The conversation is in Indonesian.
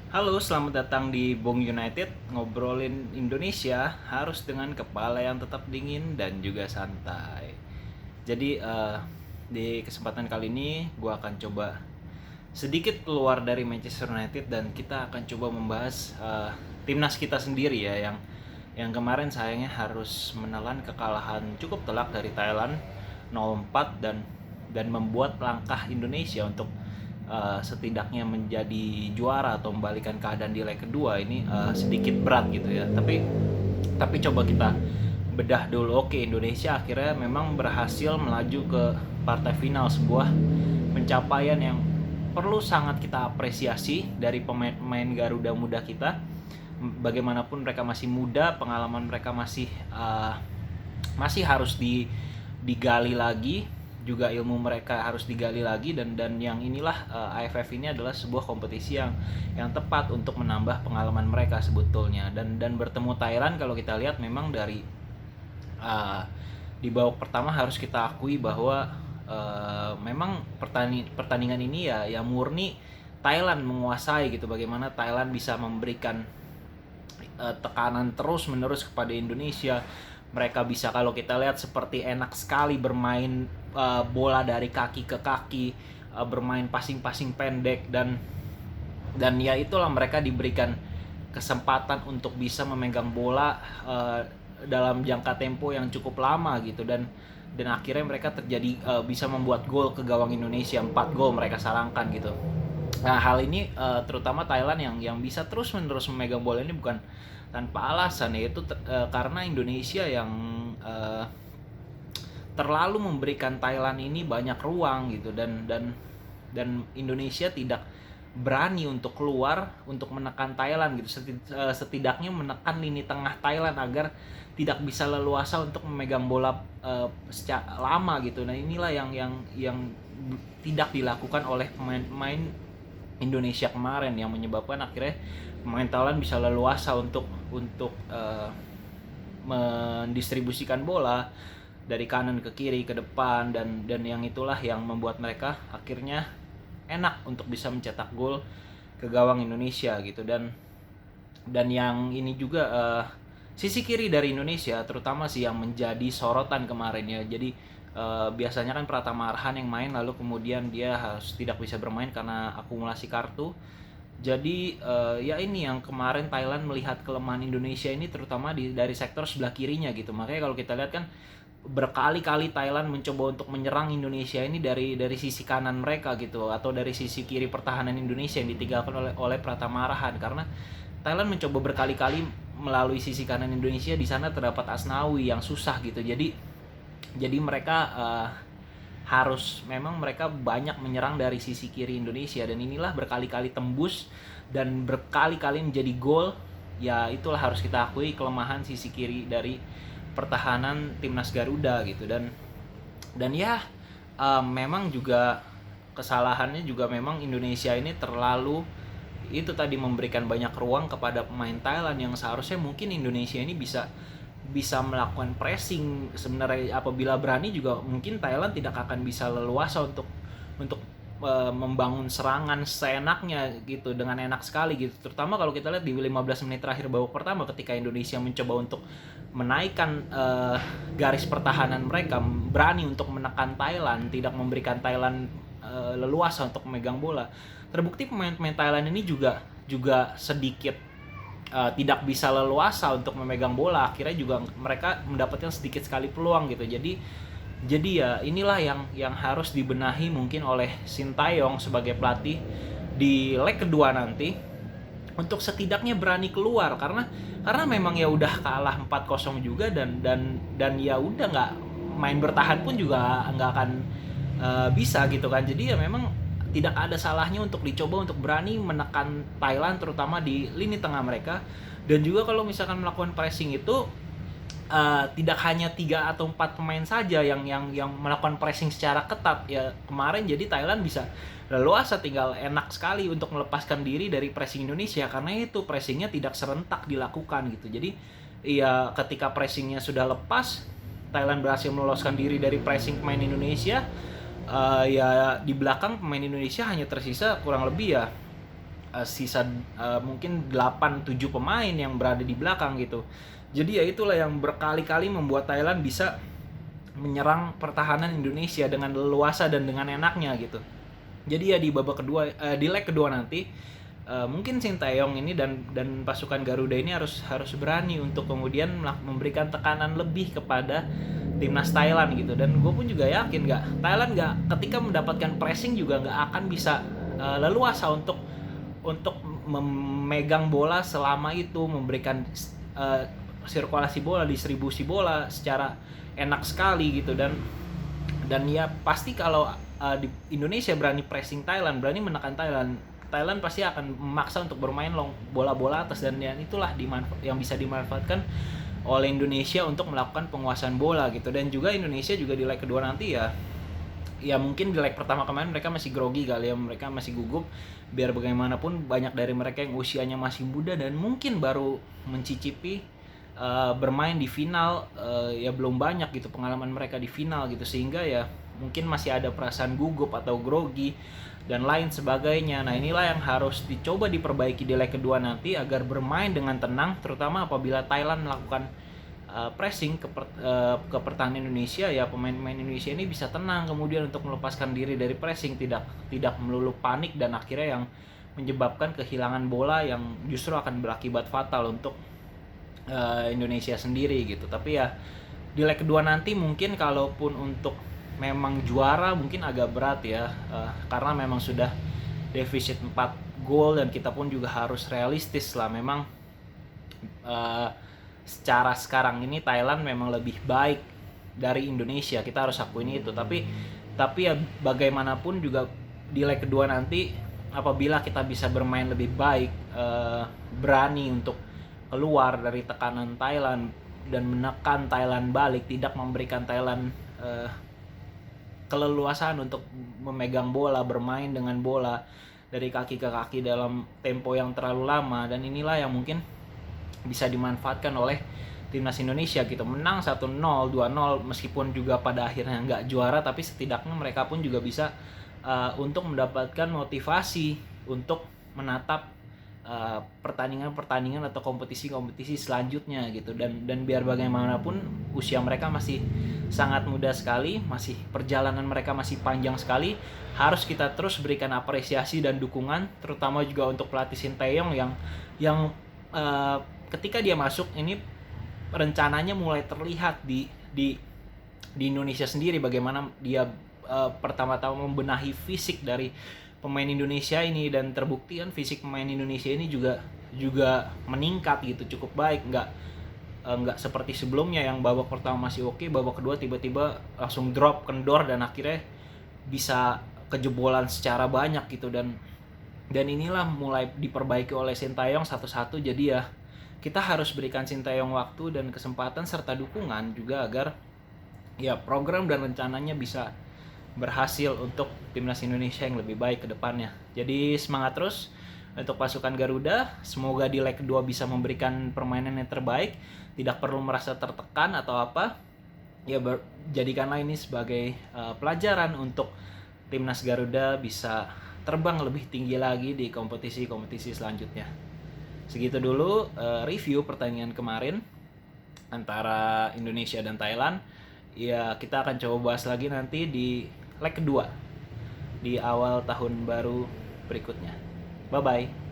Halo, selamat datang di Bong United. Ngobrolin Indonesia harus dengan kepala yang tetap dingin dan juga santai. Jadi di kesempatan kali ini gue akan coba sedikit keluar dari Manchester United dan kita akan coba membahas timnas kita sendiri ya yang kemarin sayangnya harus menelan kekalahan cukup telak dari Thailand 0-4 dan membuat langkah Indonesia untuk setidaknya menjadi juara atau membalikan keadaan di leg kedua ini sedikit berat gitu ya. Tapi coba kita bedah dulu. Oke, Indonesia akhirnya memang berhasil melaju ke partai final, sebuah pencapaian yang perlu sangat kita apresiasi dari pemain-pemain Garuda muda kita. Bagaimanapun mereka masih muda, pengalaman mereka masih harus digali lagi, juga ilmu mereka harus digali lagi, dan yang inilah AFF ini adalah sebuah kompetisi yang tepat untuk menambah pengalaman mereka sebetulnya. Dan bertemu Thailand, kalau kita lihat memang dari di babak pertama harus kita akui bahwa memang pertandingan ini ya murni Thailand menguasai gitu. Bagaimana Thailand bisa memberikan tekanan terus menerus kepada Indonesia. Mereka bisa, kalau kita lihat, seperti enak sekali bermain bola dari kaki ke kaki, bermain passing pendek, dan ya itulah, mereka diberikan kesempatan untuk bisa memegang bola dalam jangka tempo yang cukup lama gitu, dan akhirnya mereka bisa membuat gol ke gawang Indonesia. 4 gol mereka sarangkan gitu. Nah, hal ini terutama Thailand yang bisa terus-menerus memegang bola ini bukan tanpa alasan, yaitu karena Indonesia yang terlalu memberikan Thailand ini banyak ruang gitu, dan Indonesia tidak berani untuk keluar untuk menekan Thailand gitu. Setidaknya menekan lini tengah Thailand agar tidak bisa leluasa untuk memegang bola secara lama gitu. Nah, inilah yang tidak dilakukan oleh pemain Indonesia kemarin, yang menyebabkan akhirnya pemain Thailand bisa leluasa untuk mendistribusikan bola dari kanan ke kiri ke depan, dan yang itulah yang membuat mereka akhirnya enak untuk bisa mencetak gol ke gawang Indonesia gitu. Dan yang ini juga sisi kiri dari Indonesia terutama sih yang menjadi sorotan kemarin ya. Jadi biasanya kan Pratama Arhan yang main, lalu kemudian dia harus tidak bisa bermain karena akumulasi kartu. Jadi ya ini yang kemarin Thailand melihat kelemahan Indonesia ini terutama dari sektor sebelah kirinya gitu. Makanya kalau kita lihat kan berkali-kali Thailand mencoba untuk menyerang Indonesia ini dari sisi kanan mereka gitu, atau dari sisi kiri pertahanan Indonesia yang ditinggalkan oleh Pratama Arhan, karena Thailand mencoba berkali-kali melalui sisi kanan Indonesia. Di sana terdapat Asnawi yang susah gitu. Jadi mereka mereka banyak menyerang dari sisi kiri Indonesia, dan inilah berkali-kali tembus dan berkali-kali menjadi gol. Ya itulah, harus kita akui kelemahan sisi kiri dari pertahanan timnas Garuda gitu. Dan ya memang juga kesalahannya juga memang Indonesia ini terlalu itu tadi memberikan banyak ruang kepada pemain Thailand, yang seharusnya mungkin Indonesia ini bisa melakukan pressing. Sebenarnya apabila berani juga mungkin Thailand tidak akan bisa leluasa untuk membangun serangan seenaknya gitu, dengan enak sekali gitu. Terutama kalau kita lihat di 15 menit terakhir babak pertama, ketika Indonesia mencoba untuk menaikkan garis pertahanan mereka, berani untuk menekan Thailand, tidak memberikan Thailand leluasa untuk memegang bola. Terbukti pemain-pemain Thailand ini juga sedikit tidak bisa leluasa untuk memegang bola. Akhirnya juga mereka mendapatkan sedikit sekali peluang gitu. Jadi ya inilah yang harus dibenahi mungkin oleh Sintayong sebagai pelatih di leg kedua nanti, untuk setidaknya berani keluar, karena memang ya udah kalah 4-0 juga, dan ya udah, nggak main bertahan pun juga nggak akan bisa gitu kan. Jadi ya memang tidak ada salahnya untuk dicoba untuk berani menekan Thailand, terutama di lini tengah mereka. Dan juga kalau misalkan melakukan pressing itu tidak hanya 3 atau 4 pemain saja yang melakukan pressing secara ketat ya kemarin. Jadi Thailand bisa leluasa, tinggal enak sekali untuk melepaskan diri dari pressing Indonesia, karena itu pressingnya tidak serentak dilakukan gitu. Jadi ya ketika pressingnya sudah lepas, Thailand berhasil meloloskan diri dari pressing pemain Indonesia. Ya di belakang pemain Indonesia hanya tersisa kurang lebih ya sisa mungkin 8-7 pemain yang berada di belakang gitu. Jadi ya itulah yang berkali-kali membuat Thailand bisa menyerang pertahanan Indonesia dengan leluasa dan dengan enaknya gitu. Jadi ya di babak kedua, di leg kedua nanti mungkin Sinteyong ini dan pasukan Garuda ini harus berani untuk kemudian memberikan tekanan lebih kepada timnas Thailand gitu. Dan gue pun juga yakin Thailand ketika mendapatkan pressing juga nggak akan bisa leluasa untuk memegang bola selama itu, memberikan sirkulasi bola, distribusi bola secara enak sekali gitu. Dan ya pasti kalau di Indonesia berani pressing Thailand, berani menekan Thailand pasti akan memaksa untuk bermain long bola-bola atas, dan itulah yang bisa dimanfaatkan oleh Indonesia untuk melakukan penguasaan bola gitu. Dan juga Indonesia juga di leg kedua nanti ya mungkin di leg pertama kemarin mereka masih grogi kali ya, mereka masih gugup. Biar bagaimanapun banyak dari mereka yang usianya masih muda dan mungkin baru mencicipi bermain di final, ya belum banyak gitu pengalaman mereka di final gitu, sehingga ya mungkin masih ada perasaan gugup atau grogi dan lain sebagainya. Nah inilah yang harus dicoba diperbaiki di leg kedua nanti agar bermain dengan tenang, terutama apabila Thailand melakukan pressing ke pertahanan Indonesia. Ya pemain-pemain Indonesia ini bisa tenang kemudian untuk melepaskan diri dari pressing, tidak melulu panik dan akhirnya yang menyebabkan kehilangan bola yang justru akan berakibat fatal untuk Indonesia sendiri gitu. Tapi ya di leg kedua nanti mungkin kalaupun untuk memang juara mungkin agak berat ya, karena memang sudah defisit 4 gol dan kita pun juga harus realistis lah. Memang secara sekarang ini Thailand memang lebih baik dari Indonesia, kita harus akuin itu. Tapi ya bagaimanapun juga di leg kedua nanti apabila kita bisa bermain lebih baik, berani untuk keluar dari tekanan Thailand dan menekan Thailand balik, tidak memberikan Thailand keleluasaan untuk memegang bola, bermain dengan bola dari kaki ke kaki dalam tempo yang terlalu lama. Dan inilah yang mungkin bisa dimanfaatkan oleh timnas Indonesia gitu. Menang 1-0, 2-0 meskipun juga pada akhirnya nggak juara, tapi setidaknya mereka pun juga bisa untuk mendapatkan motivasi untuk menatap pertandingan atau kompetisi selanjutnya gitu. Dan biar bagaimanapun usia mereka masih sangat muda sekali, perjalanan mereka masih panjang sekali, harus kita terus berikan apresiasi dan dukungan, terutama juga untuk pelatih Sinteyong yang ketika dia masuk ini rencananya mulai terlihat di Indonesia sendiri, bagaimana dia pertama-tama membenahi fisik dari pemain Indonesia ini, dan terbukti kan fisik pemain Indonesia ini juga meningkat gitu, cukup baik, nggak seperti sebelumnya yang babak pertama masih oke, babak kedua tiba-tiba langsung drop kendor dan akhirnya bisa kejebolan secara banyak gitu. Dan inilah mulai diperbaiki oleh Sinteyong satu-satu. Jadi ya kita harus berikan Sinteyong waktu dan kesempatan serta dukungan juga agar ya program dan rencananya bisa berhasil untuk timnas Indonesia yang lebih baik ke depannya. Jadi semangat terus untuk pasukan Garuda. Semoga di leg kedua bisa memberikan permainan yang terbaik, tidak perlu merasa tertekan atau apa. Ya jadikanlah ini sebagai pelajaran untuk timnas Garuda bisa terbang lebih tinggi lagi di kompetisi selanjutnya. Segitu dulu review pertandingan kemarin antara Indonesia dan Thailand. Ya kita akan coba bahas lagi nanti di leg kedua di awal tahun baru berikutnya. Bye bye.